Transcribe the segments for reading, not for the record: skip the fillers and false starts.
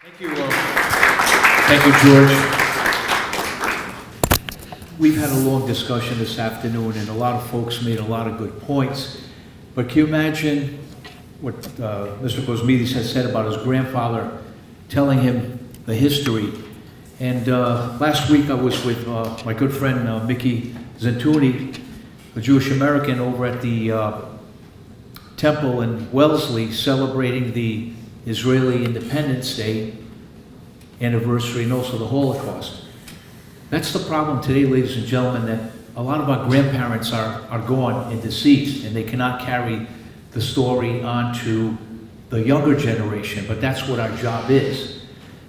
Thank you, thank you, George. We've had a long discussion this afternoon, and a lot of folks made a lot of good points. But can you imagine what Mr. Kosmides has said about his grandfather, telling him the history? And last week I was with my good friend Mickey Zentuni, a Jewish American, over at the temple in Wellesley, celebrating the Israeli Independence Day anniversary and also the Holocaust. That's the problem today, ladies and gentlemen, that a lot of our grandparents are gone and deceased, and they cannot carry the story on to the younger generation, but that's what our job is.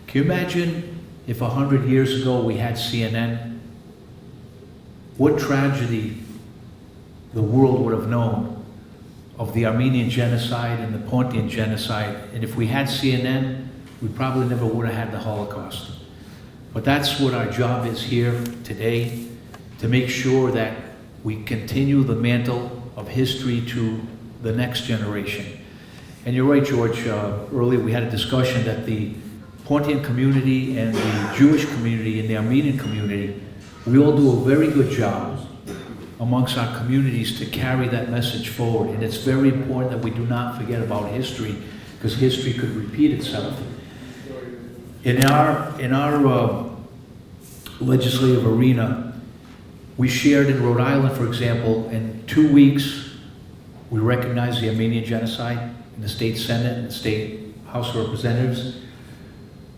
Can you imagine if 100 years ago we had CNN? What tragedy the world would have known of the Armenian genocide and the Pontian genocide. And if we had CNN, we probably never would have had the Holocaust. But that's what our job is here today, to make sure that we continue the mantle of history to the next generation. And you're right, George, earlier we had a discussion that the Pontian community and the Jewish community and the Armenian community, we all do a very good job amongst our communities to carry that message forward. And it's very important that we do not forget about history, because history could repeat itself. In our legislative arena, we shared in Rhode Island, for example, in 2 weeks, we recognized the Armenian genocide in the state Senate and the state House of Representatives,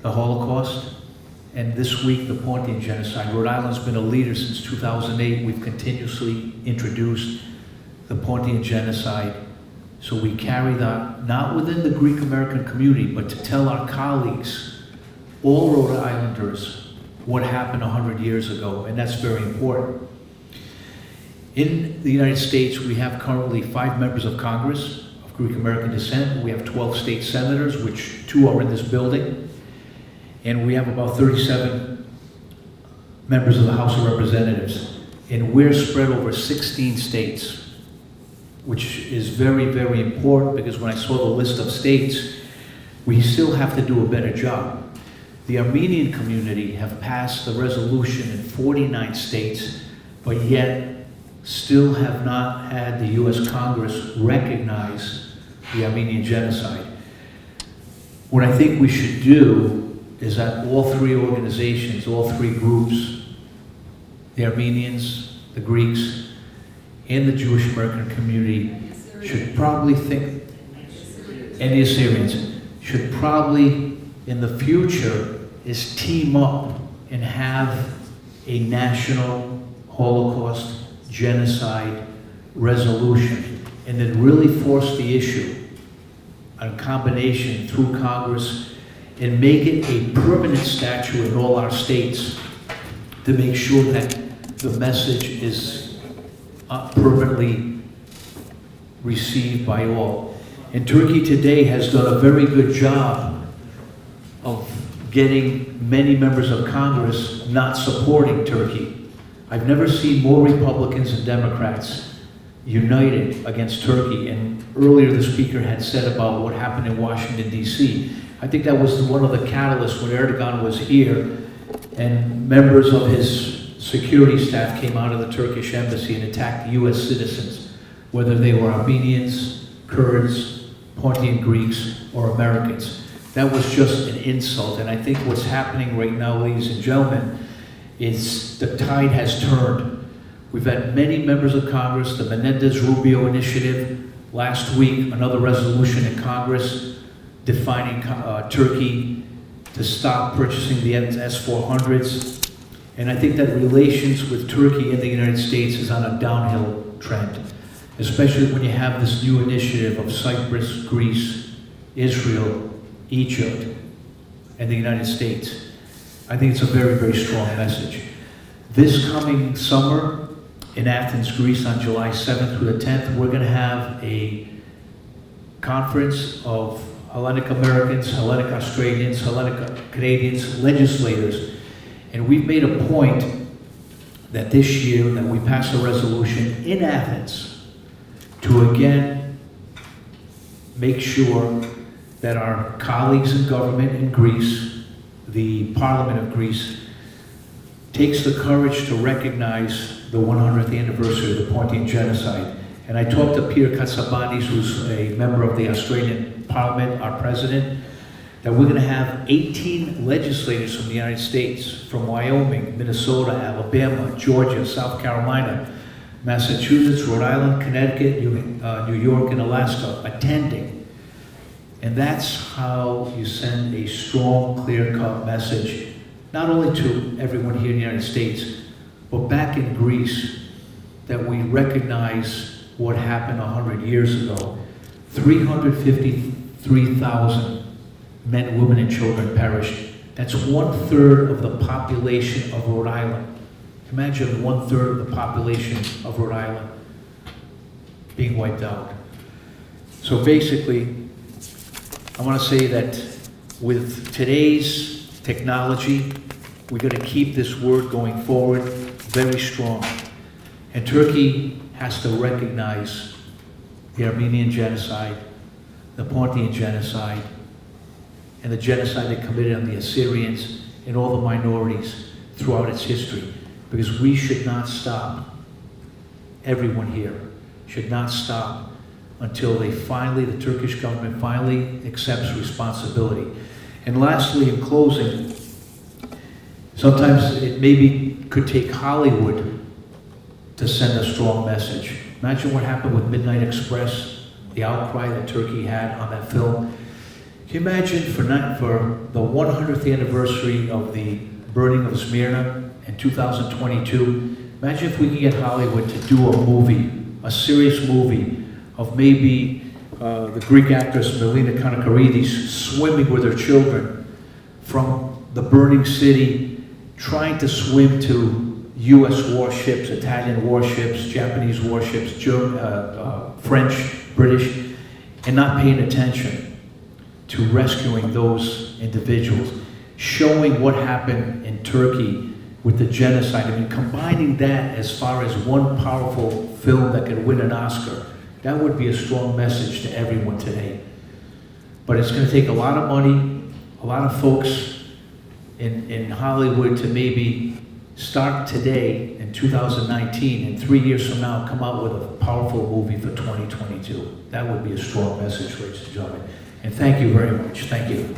the Holocaust, and this week, the Pontian genocide. Rhode Island's been a leader since 2008. We've continuously introduced the Pontian genocide. So we carry that, not within the Greek American community, but to tell our colleagues, all Rhode Islanders, what happened 100 years ago, and that's very important. In the United States, we have currently 5 members of Congress of Greek American descent. We have 12 state senators, which 2 are in this building. And we have about 37 members of the House of Representatives. And we're spread over 16 states, which is very, very important, because when I saw the list of states, we still have to do a better job. The Armenian community have passed the resolution in 49 states, but yet still have not had the US Congress recognize the Armenian genocide. What I think we should do is that all 3 organizations, all 3 groups, the Armenians, the Greeks, and the Jewish American community should probably think, and the Assyrians, should probably in the future is team up and have a national Holocaust genocide resolution, and then really force the issue on combination through Congress and make it a permanent statute in all our states to make sure that the message is permanently received by all. And Turkey today has done a very good job of getting many members of Congress not supporting Turkey. I've never seen more Republicans and Democrats united against Turkey. And earlier the speaker had said about what happened in Washington, D.C. I think that was one of the catalysts when Erdogan was here and members of his security staff came out of the Turkish embassy and attacked US citizens, whether they were Armenians, Kurds, Pontian Greeks, or Americans. That was just an insult. And I think what's happening right now, ladies and gentlemen, is the tide has turned. We've had many members of Congress, the Menendez-Rubio initiative, last week, another resolution in Congress defining Turkey to stop purchasing the S-400s. And I think that relations with Turkey and the United States is on a downhill trend, especially when you have this new initiative of Cyprus, Greece, Israel, Egypt, and the United States. I think it's a very, very strong message. This coming summer in Athens, Greece, on July 7th through the 10th, we're going to have a conference of Hellenic Americans, Hellenic Australians, Hellenic Canadians, legislators. And we've made a point that this year that we pass a resolution in Athens to again make sure that our colleagues in government in Greece, the Parliament of Greece, takes the courage to recognize the 100th anniversary of the Pontian Genocide. And I talked to Peter Katsabanis, who's a member of the Australian Parliament, our president, that we're going to have 18 legislators from the United States, from Wyoming, Minnesota, Alabama, Georgia, South Carolina, Massachusetts, Rhode Island, Connecticut, New York, and Alaska attending. And that's how you send a strong, clear-cut message, not only to everyone here in the United States, but back in Greece, that we recognize what happened 100 years ago. 353,000 men, women, and children perished. That's 1/3 of the population of Rhode Island. Imagine 1/3 of the population of Rhode Island being wiped out. So basically, I want to say that with today's technology, we're going to keep this word going forward very strong. And Turkey has to recognize the Armenian genocide, the Pontian genocide, and the genocide they committed on the Assyrians and all the minorities throughout its history. Because we should not stop, everyone here should not stop until the Turkish government finally accepts responsibility. And lastly, in closing, sometimes it maybe could take Hollywood to send a strong message. Imagine what happened with Midnight Express, the outcry that Turkey had on that film. Can you imagine for the 100th anniversary of the burning of Smyrna in 2022, imagine if we could get Hollywood to do a movie, a serious movie of maybe the Greek actress Melina Kanakaridis swimming with her children from the burning city, trying to swim to US warships, Italian warships, Japanese warships, French, British, and not paying attention to rescuing those individuals, showing what happened in Turkey with the genocide. I mean, combining that as far as one powerful film that could win an Oscar, that would be a strong message to everyone today. But it's going to take a lot of money, a lot of folks in Hollywood to maybe start today in 2019, and 3 years from now come out with a powerful movie for 2022. That would be a strong message, ladies and gentlemen. And thank you very much. Thank you.